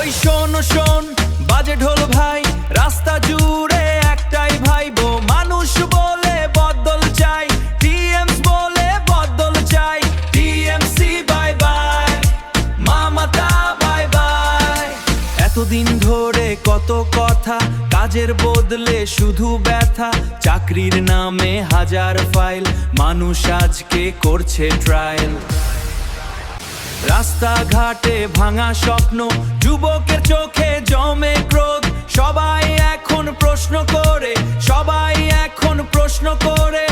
ওই শোন শোন বাজে ঢোল ভাই, রাস্তা জুড়ে একটাই ভাইবো, মানুষ বলে বদল চাই, টিএমস বলে বদল চাই, TMC bye bye, Mamata bye bye. এতদিন ধরে কত কথা, কাজের বদলে শুধু ব্যথা, চাকরির নামে হাজার ফাইল, মানুষ আজকে করছে ট্রায়াল। রাস্তাঘাটে ভাঙা স্বপ্ন, যুবকের চোখে জমে ক্রোধ, সবাই এখন প্রশ্ন করে, সবাই এখন প্রশ্ন করে,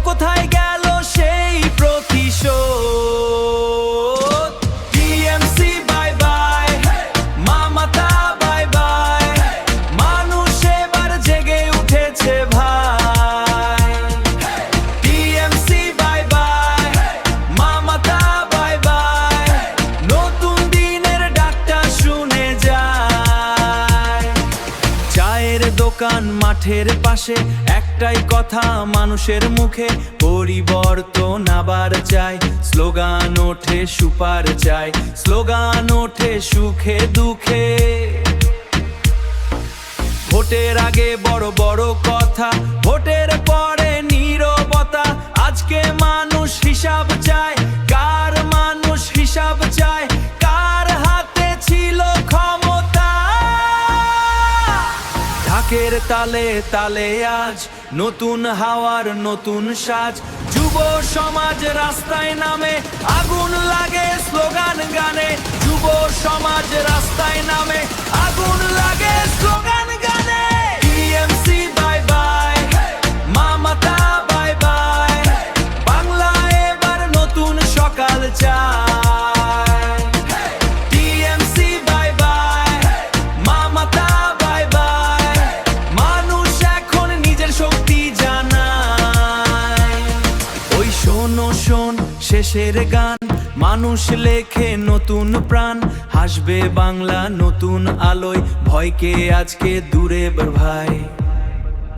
কোথায় গেল সেই প্রতিশোধ। TMC bye bye, Mamata bye bye, মানুষ এবার জেগে উঠেছে ভাই। TMC bye bye, Mamata bye bye, নতুন দিনের ডাকটা শুনে যায়। চায়ের দোকান মাঠের পাশে, একটাই কথা মানুষের মুখে, পরিবর্তন আবার চাই, স্লোগান ওঠে সুপার চাই, স্লোগান ওঠে সুখে দুঃখে। ভোটের আগে বড় বড় কথা, ভোটের পরে নীরবতা, আজকে মানুষ হিসাব চায়, কার মানুষ হিসাব চায়, কার হাতে ছিল ক্ষমতা। ঢাকের তালে তালে আজ নতুন হাওয়ার নতুন সাজ, যুব সমাজ রাস্তায় নামে, আগুন লাগে স্লোগান গানে, যুব সমাজ রাস্তায় নামে, আগুন লাগে স্লোগান গানে। TMC bye bye, Mamata bye bye, Bangla এবার নতুন সকাল চায়। TMC bye bye, Mamata bye bye, মানুষ এখন নিজের শক্তি জানায়। ওই শোনো শোন শেষের গান, মানুষ লেখে নতুন প্রাণ, হাসবে বাংলা নতুন আলোয়, ভয়কে আজকে দূরে ভাই।